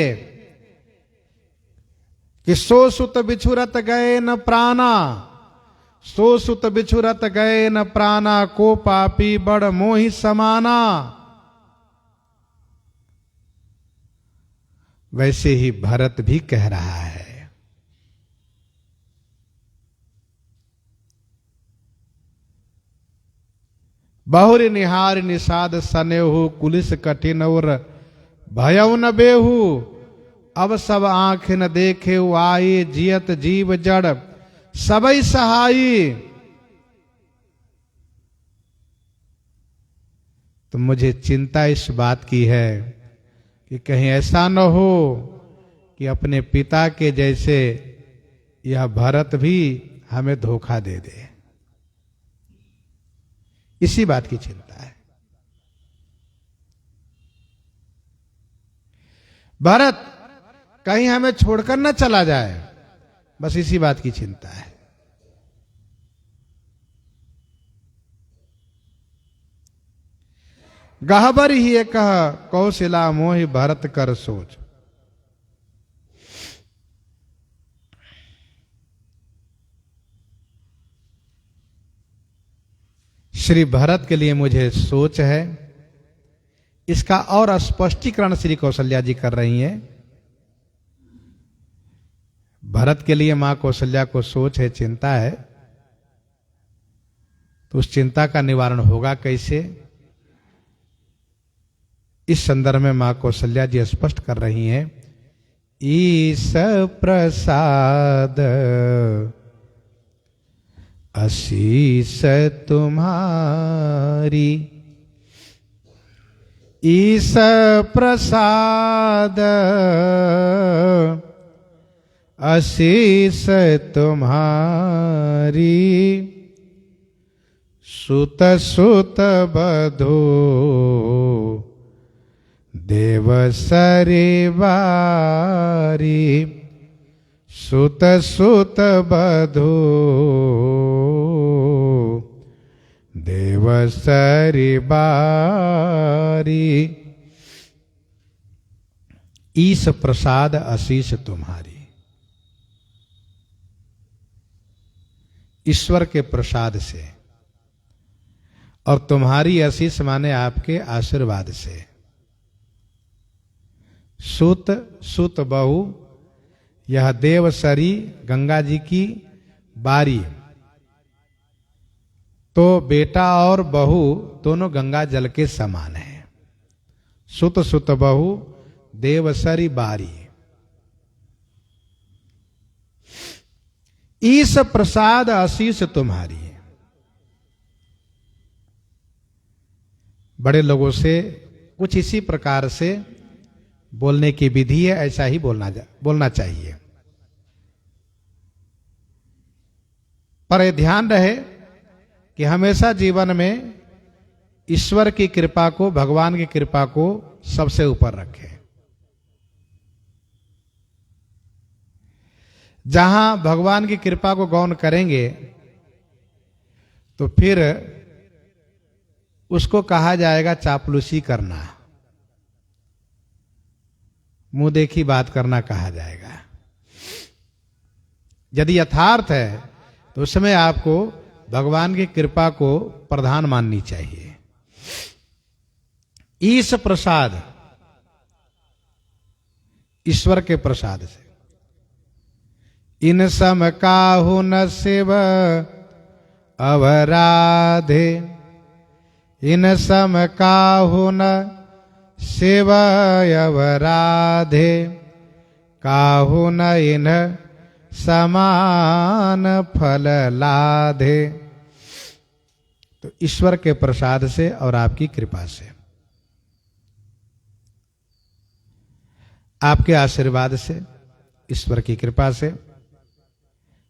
[SPEAKER 1] कि सो सुत बिछुरत गए न प्राणा, सो सुत बिछुरत गए न प्राणा, को पापी बड़ मोहि समाना। वैसे ही भरत भी कह रहा है। बहुरि निहार निषाद सनेहु, कुलिस कठिन और भयउ न बेहू। अब सब आंख न देखे आए, जियत जीव जड़ सबई सहाई। तो मुझे चिंता इस बात की है कि कहीं ऐसा न हो कि अपने पिता के जैसे यह भरत भी हमें धोखा दे दे। इसी बात की चिंता है। भरत कहीं हमें छोड़कर न चला जाए, बस इसी बात की चिंता है। गहबर ही कह कौशिला मोहि भरत कर सोच। श्री भरत के लिए मुझे सोच है। इसका और स्पष्टीकरण श्री कौशल्या जी कर रही हैं। भरत के लिए मां कौशल्या को सोच है, चिंता है, तो उस चिंता का निवारण होगा कैसे? इस संदर्भ में मां कौशल्या जी स्पष्ट कर रही हैं, ईश प्रसाद आशीष तुम्हारी, ईश प्रसाद आशीष तुम्हारी, सुत सुत बधू देव सरिवारी, सुत सुत बधू देव सरिवारी, ईश प्रसाद आशीष तुम्हारी। ईश्वर के प्रसाद से और तुम्हारी आशीष माने आपके आशीर्वाद से। सुत सुत बहु, यह देवसरी गंगा जी की बारी, तो बेटा और बहू दोनों गंगा जल के समान है। सुत सुत बहु देवसरी बारी, ईश प्रसाद आशीष तुम्हारी। बड़े लोगों से कुछ इसी प्रकार से बोलने की विधि है, ऐसा ही बोलना चाहिए। पर यह ध्यान रहे कि हमेशा जीवन में ईश्वर की कृपा को, भगवान की कृपा को सबसे ऊपर रखें। जहां भगवान की कृपा को गौण करेंगे तो फिर उसको कहा जाएगा चापलूसी करना, मुंह देखी बात करना कहा जाएगा। यदि यथार्थ है तो उसमें आपको भगवान की कृपा को प्रधान माननी चाहिए। ईश प्रसाद, ईश्वर के प्रसाद से। इन सम काहु न शिव अवराधे, इन सम काहु न शिव अवराधे, काहु न इन समान फल लाधे। तो ईश्वर के प्रसाद से और आपकी कृपा से, आपके आशीर्वाद से, ईश्वर की कृपा से,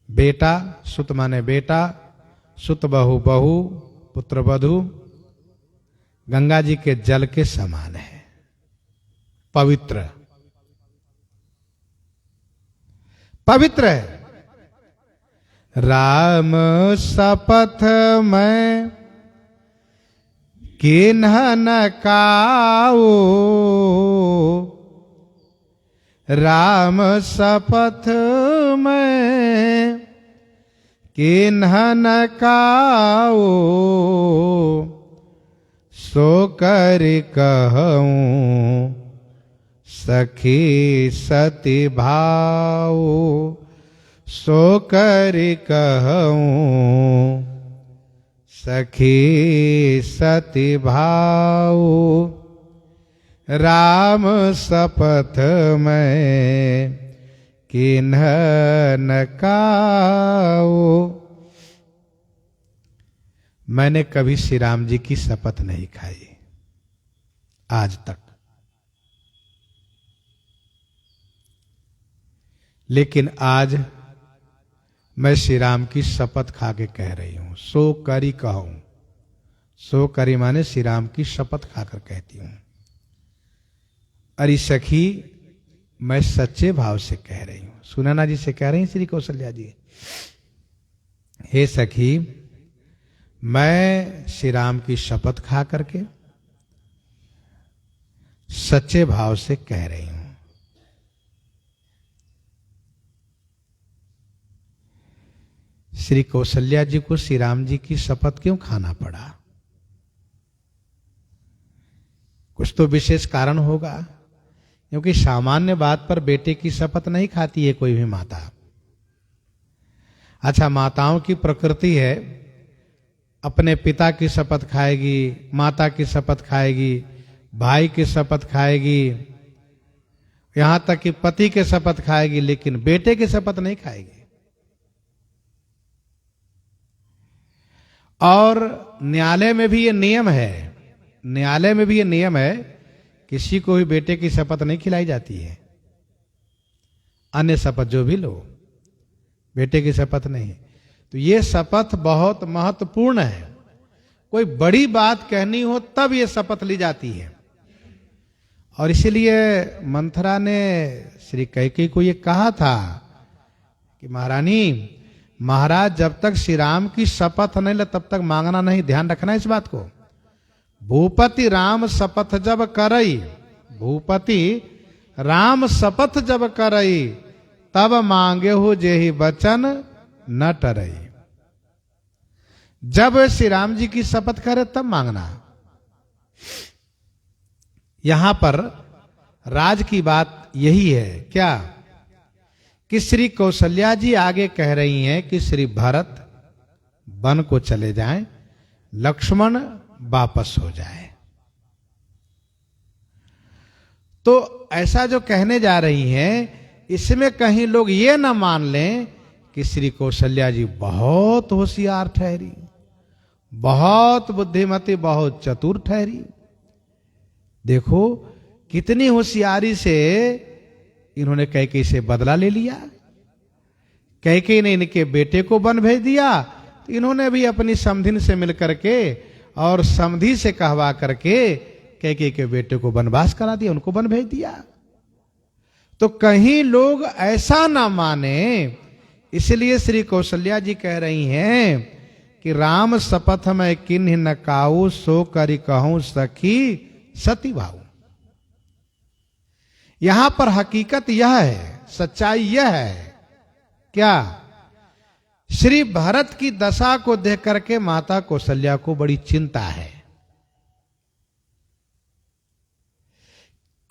[SPEAKER 1] बेटा सुत माने बेटा, सुत बहु बहु, पुत्र वधु गंगा जी के जल के समान है, पवित्र पवित्र है। राम शपथ में किन्ह न काऊ, राम शपथ में किन्ह न काऊ, सो कर कहूँ सखी सती भाऊ, सो कर कहूँ सखी सती भाऊ। राम शपथ में किन्ह न काऊ। मैंने कभी श्री राम जी की शपथ नहीं खाई आज तक, लेकिन आज मैं श्री राम की शपथ खा के कह रही हूं। सो करी कहूं, सो करी माने श्री राम की शपथ खाकर कहती हूं। अरे सखी, मैं सच्चे भाव से कह रही हूं। सुनैना जी से कह रही हैं श्री कौशल्या जी, हे सखी, मैं श्री राम की शपथ खा करके सच्चे भाव से कह रही हूं। श्री कौशल्या जी को श्री राम जी की शपथ क्यों खाना पड़ा? कुछ तो विशेष कारण होगा, क्योंकि सामान्य बात पर बेटे की शपथ नहीं खाती है कोई भी माता। अच्छा, माताओं की प्रकृति है अपने पिता की शपथ खाएगी, माता की शपथ खाएगी, भाई की शपथ खाएगी, यहां तक कि पति की शपथ खाएगी, लेकिन बेटे की शपथ नहीं खाएगी। और न्यायालय में भी ये नियम है, न्यायालय में भी ये नियम है, किसी को भी बेटे की शपथ नहीं खिलाई जाती है। अन्य शपथ जो भी लो, बेटे की शपथ नहीं। तो ये शपथ बहुत महत्वपूर्ण है। कोई बड़ी बात कहनी हो तब ये शपथ ली जाती है। और इसीलिए मंथरा ने श्री कैकेयी को ये कहा था कि महारानी, महाराज जब तक श्री राम की शपथ नहीं ले तब तक मांगना नहीं, ध्यान रखना इस बात को। भूपति राम शपथ जब करई, भूपति राम शपथ जब करई, तब मांगे हो जेहि वचन न टरई। जब श्री राम जी की शपथ करे तब मांगना। यहां पर राज की बात यही है क्या कि श्री कौशल्या जी आगे कह रही हैं कि श्री भरत वन को चले जाएं, लक्ष्मण वापस हो जाए। तो ऐसा जो कहने जा रही हैं, इसमें कहीं लोग ये ना मान लें कि श्री कौशल्या जी बहुत होशियार ठहरी, बहुत बुद्धिमती, बहुत चतुर ठहरी। देखो कितनी होशियारी से इन्होंने कैकेयी से बदला ले लिया। कैकेयी ने इनके बेटे को वन भेज दिया, तो इन्होंने भी अपनी समधिन से मिलकर के और समधी से कहवा करके कैकेयी के बेटे को वनवास करा दिया, उनको वन भेज दिया। तो कहीं लोग ऐसा ना माने, इसलिए श्री कौशल्या जी कह रही हैं कि राम शपथ में किन्ह न काऊ, सो करि कहूं सखी सती भाऊ। यहां पर हकीकत यह है, सच्चाई यह है क्या, श्री भरत की दशा को देख करके माता कौशल्या को बड़ी चिंता है।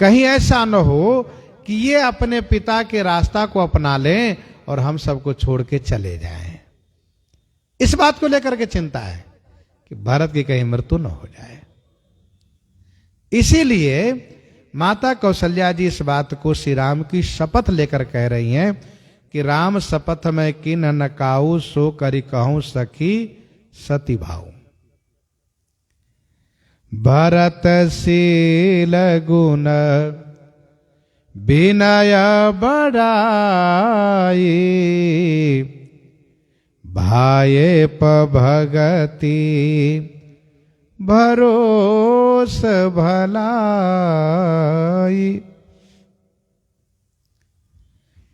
[SPEAKER 1] कहीं ऐसा न हो कि ये अपने पिता के रास्ता को अपना लें और हम सबको छोड़ के चले जाएं। इस बात को लेकर के चिंता है कि भरत की कहीं मृत्यु न हो जाए। इसीलिए माता कौशल्या जी इस बात को श्री राम की शपथ लेकर कह रही हैं कि राम शपथ में किन्ह न काऊ, सो करि कहूं सखी सती भाऊ। भरत शील गुण विनय बड़ाई, भायेप भगति भरोस भलाई।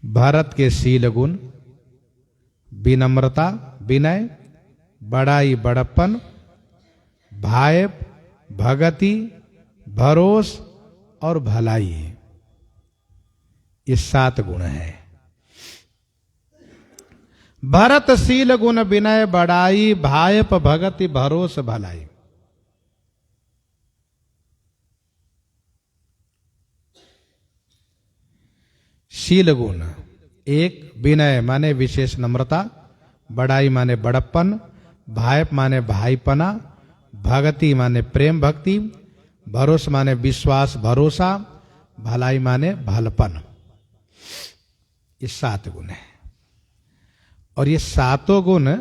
[SPEAKER 1] भरत के शील गुण, विनम्रता, विनय, बड़ाई, बड़प्पन, भाय, भगति, भरोस और भलाई, ये 7 गुण है। भरत शील गुण विनय बड़ाई, भायप भगति भरोस भलाई। शील गुण, 1 विनय माने विशेष नम्रता, बड़ाई माने बड़प्पन, भायप माने भाईपना, भगति माने प्रेम भक्ति, भरोस माने विश्वास भरोसा, भलाई माने भलपन। ये 7 गुण है और ये 7 गुण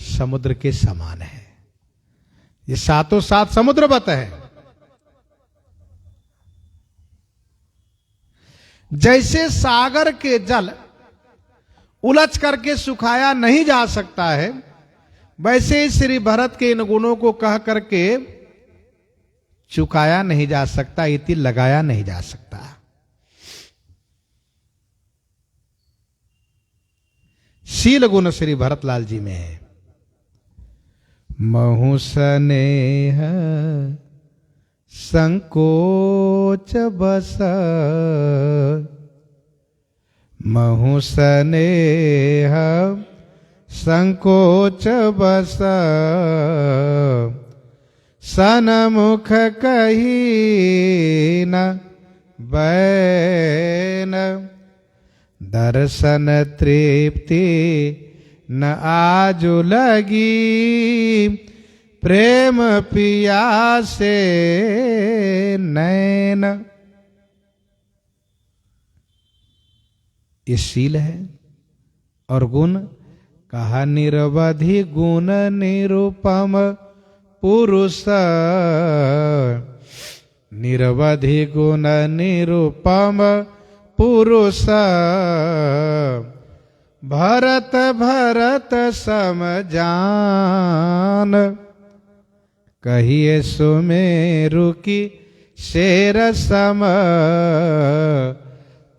[SPEAKER 1] समुद्र के समान है। ये 7 समुद्रवत है। जैसे सागर के जल उलझ करके सुखाया नहीं जा सकता है, वैसे ही श्री भरत के इन गुणों को कह करके चुकाया नहीं जा सकता, इति लगाया नहीं जा सकता। शील गुण श्री भरतलाल जी में है। महु स्नेह संकोच बस, महु स्नेह संकोच बस, सनमुख कही न बैन, दर्शन तृप्ति न आजु लगी, प्रेम पियासे नैन। ये शील है और गुण कहा निरवधि गुण निरुपम पुरुष, निरवधि गुण निरुपम पुरुष, भरत भरत सम जान, कहिए सुमेरु की शेर सम,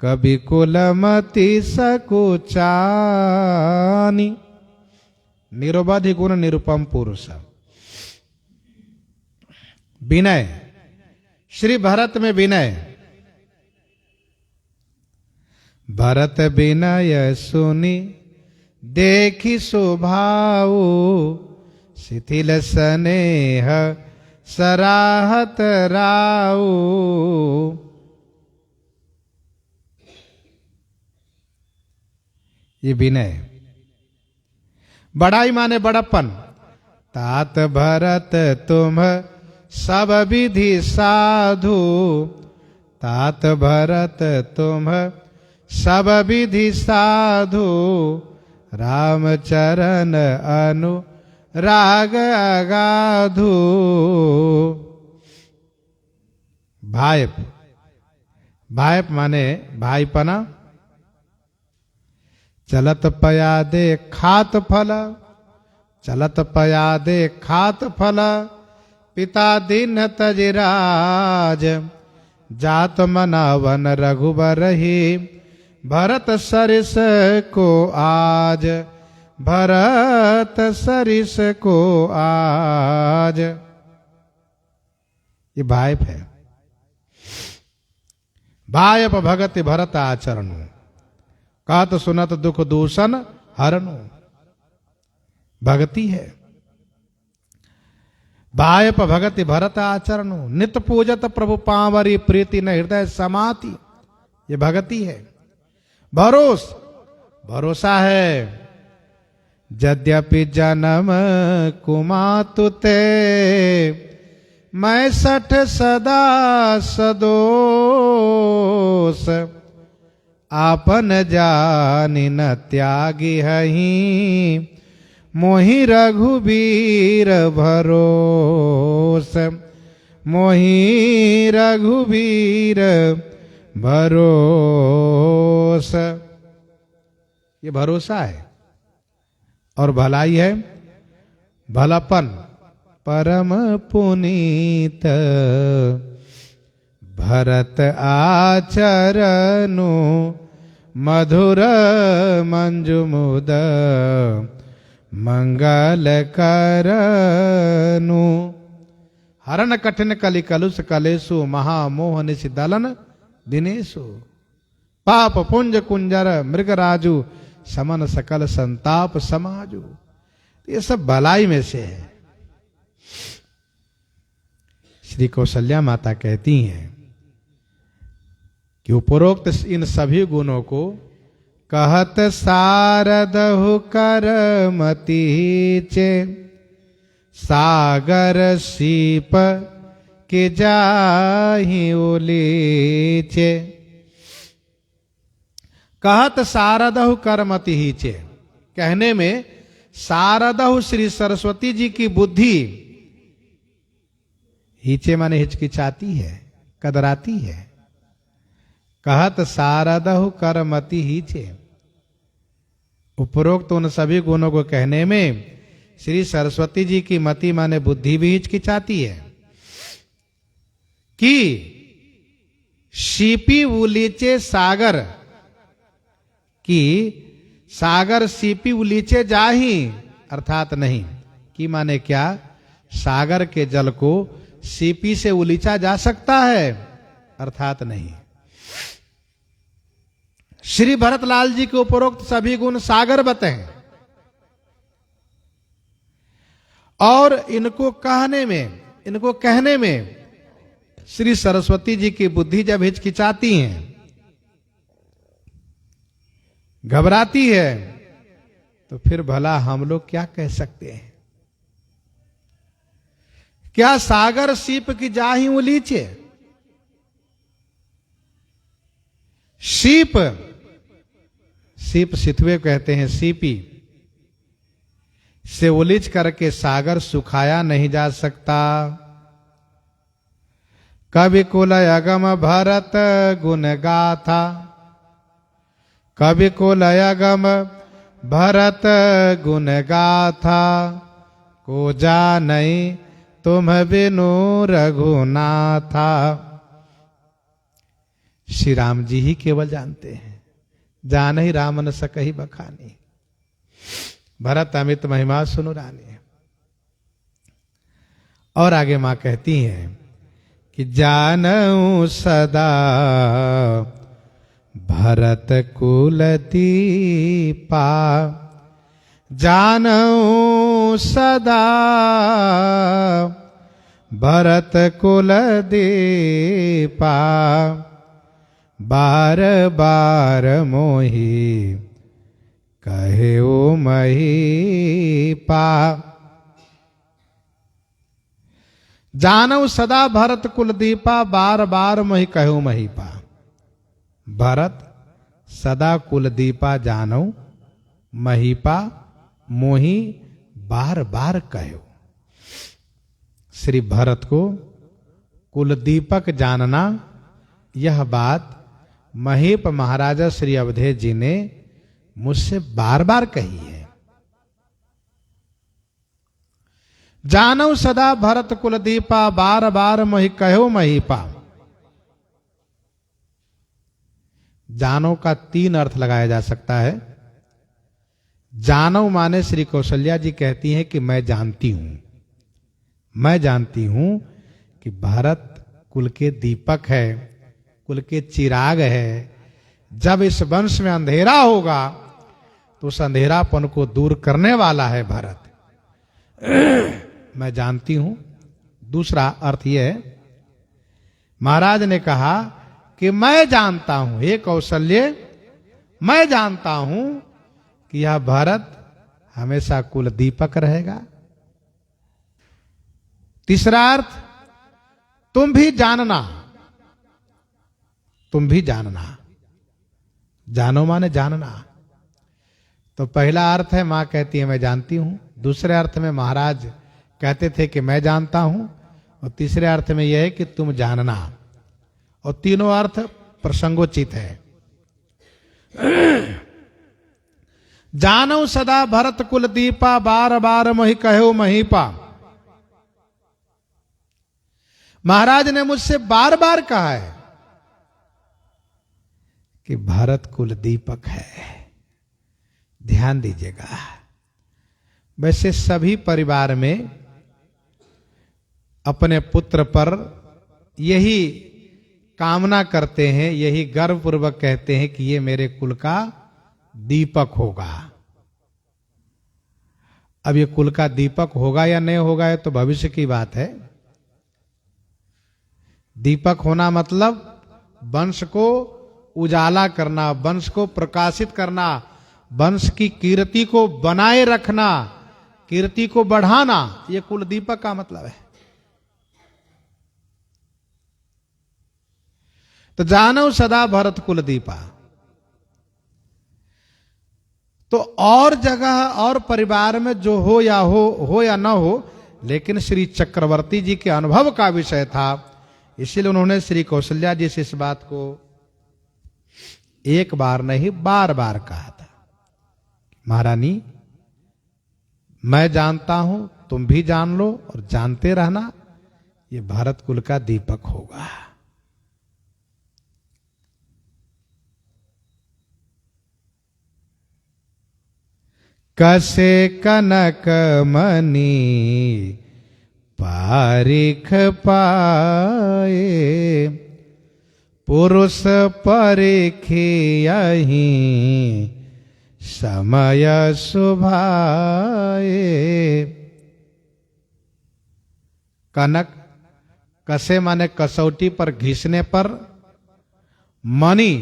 [SPEAKER 1] कभी कुलमति सकुचानी। निरवधि गुण निरुपम पुरुष। विनय, श्री भरत में विनय। भरत विनय सुनी देखी सुभाऊ, शिथिल स्नेह सराहत राऊ। ये विनय। बड़ाई माने बड़प्पन। तात भरत तुम सब विधि साधु, तात भरत तुम सब विधि साधु, रामचरण अनुराग अगाधु। भाइप, भाइप माने भाईपना। चलत पयादे खात फल, चलत पयादे खात फल, पिता दीन तजराज, जात मनावन रघुबर ही, भरत सरिस को आज, भरत सरिस को आज। ये भाइप है। भाइप भगति भरत आचरणु, कहत सुनत दुख दूषण हरनु। भक्ति है। भाइप भगति भरत आचरणु, नित पूजत प्रभु पावरी, प्रीति न हृदय समाति। ये भक्ति है। भरोसा है। यद्यपि जन्म कुमातु ते, मैं सठ सदा सदोष, आपन जानि न त्यागी हहीं, मोहि रघुबीर भरोस, मोहि रघुबीर भरोस। ये भरोसा है और भलाई है। भलापन परम पुनीत, भरत आचरणु, मधुर मंजुमुद मंगल करनु। हरण कठिन कलि कलुष कलेसु, महामोह निशि दलन दिनेशु। पाप पुंज कुंजर मृगराजु, समन सकल संताप समाजु। ये सब भलाई में से है। श्री कौशल्या माता कहती हैं कि उपरोक्त इन सभी गुणों को कहत सारदहु करमति चे, सागर सीप के जाहि उलीचे। कहत सारदहु करमति चे, कहने में सारदहु श्री सरस्वती जी की बुद्धि, हीचे माने हिचकिचाती है, कदराती है। कहत सारदहु करमति हीचे। उपरोक्त उन सभी गुणों को कहने में श्री सरस्वती जी की मति माने बुद्धि भी हिचकिचाती है कि सीपी उलीचे सागर, कि सागर सीपी उलीचे जाही, अर्थात नहीं। कि माने क्या? सागर के जल को सीपी से उलीचा जा सकता है? अर्थात नहीं। श्री भरतलाल जी के उपरोक्त सभी गुण सागरवत हैं और इनको कहने में श्री सरस्वती जी की बुद्धि जब हिचकिचाती हैं, घबराती है, तो फिर भला हम लोग क्या कह सकते हैं? क्या सागर सीप की जाही उलीचे? सीप सिथुए कहते हैं, सीपी से उलिझ करके सागर सुखाया नहीं जा सकता। कवि कुल अगम भरत गुण गाथा, कवि कुल अगम भरत गुण गाथा, को जानई तुम बिनु रघुनाथा। श्री राम जी ही केवल जानते हैं, जान ही रामन सकहि बखानी, भरत अमित महिमा सुनु रानी। और आगे मां कहती हैं कि जानऊ सदा भरत कुल दीपा, जानऊ सदा भरत कुल दीपा, बार बार मोहि कहे ओ महीपा। जानऊ सदा भरत कुल दीपा, बार बार मोहि कहू महीपा। भरत सदा कुल दीपा जानऊ, महीपा मोहि बार बार कहो। श्री भरत को कुल दीपक जानना, यह बात महीप महाराजा श्री अवधेश जी ने मुझसे बार बार कही है। जानऊ सदा भरत कुल दीपा, बार बार मोहि कहो महीपा। जानो का 3 अर्थ लगाया जा सकता है। जानव माने श्री कौशल्या जी कहती हैं कि मैं जानती हूं, मैं जानती हूं कि भरत कुल के दीपक है, कुल के चिराग है। जब इस वंश में अंधेरा होगा तो उस अंधेरापन को दूर करने वाला है भरत, मैं जानती हूं। दूसरा अर्थ यह है, महाराज ने कहा कि मैं जानता हूं, हे कौशल्य, मैं जानता हूं कि यह भरत हमेशा कुल दीपक रहेगा। तीसरा अर्थ, तुम भी जानना, तुम भी जानना। जानो माने जानना। तो पहला अर्थ है, मां कहती है मैं जानती हूं। दूसरे अर्थ में महाराज कहते थे कि मैं जानता हूं, और तीसरे अर्थ में यह है कि तुम जानना। और तीनों अर्थ प्रसंगोचित है। जानऊ सदा भरत कुल दीपा, बार बार मोहि कहो महीपा। महाराज ने मुझसे बार बार कहा है कि भरत कुल दीपक है, ध्यान दीजिएगा। वैसे सभी परिवार में अपने पुत्र पर यही कामना करते हैं, यही गर्वपूर्वक कहते हैं कि ये मेरे कुल का दीपक होगा। अब ये कुल का दीपक होगा या नहीं होगा, ये तो भविष्य की बात है। दीपक होना मतलब वंश को उजाला करना, वंश को प्रकाशित करना, वंश की कीर्ति को बनाए रखना, कीर्ति को बढ़ाना, ये कुल दीपक का मतलब है। तो जानव सदा भरत कुल दीपा। तो और जगह और परिवार में जो हो या ना हो, लेकिन श्री चक्रवर्ती जी के अनुभव का विषय था, इसलिए उन्होंने श्री कौशल्या जी से इस बात को एक बार नहीं बार बार कहा था, महारानी मैं जानता हूं, तुम भी जान लो और जानते रहना, ये भारत कुल का दीपक होगा। कसे कनक मणि पारिख पाए, पुरुष परिखियहि समय सुभाए। कनक, कसे माने कसौटी पर घिसने पर, मणि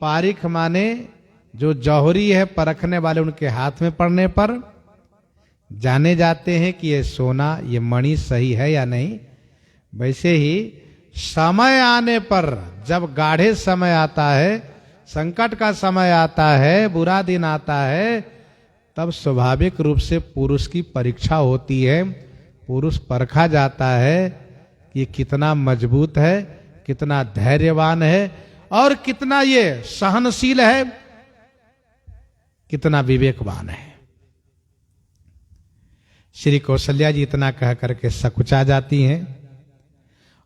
[SPEAKER 1] पारिख माने जो जौहरी है परखने वाले उनके हाथ में पड़ने पर जाने जाते हैं कि ये सोना, ये मणि सही है या नहीं। वैसे ही समय आने पर, जब गाढ़े समय आता है, संकट का समय आता है, बुरा दिन आता है, तब स्वाभाविक रूप से पुरुष की परीक्षा होती है, पुरुष परखा जाता है कि ये कितना मजबूत है, कितना धैर्यवान है और कितना ये सहनशील है, कितना विवेकवान है। श्री कौशल्या जी इतना कह करके सकुचा जाती हैं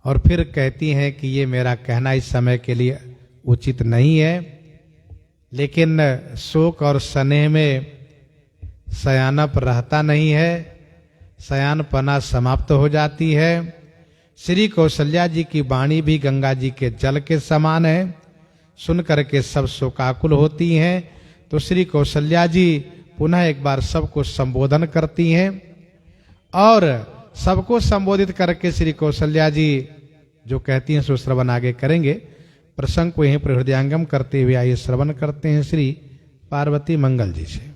[SPEAKER 1] और फिर कहती हैं कि ये मेरा कहना इस समय के लिए उचित नहीं है, लेकिन शोक और स्नेह में सयानप रहता नहीं है, सयानपना समाप्त हो जाती है। श्री कौशल्या जी की वाणी भी गंगा जी के जल के समान है, सुन करके सब शोकाकुल होती हैं। तो श्री कौशल्या जी पुनः एक बार सबको संबोधन करती हैं और सबको संबोधित करके श्री कौशल्या जी जो कहती हैं सो श्रवण आगे करेंगे। प्रसंग को यहीं पर हृदयांगम करते हुए आइए श्रवण करते हैं श्री पार्वती मंगल जी से।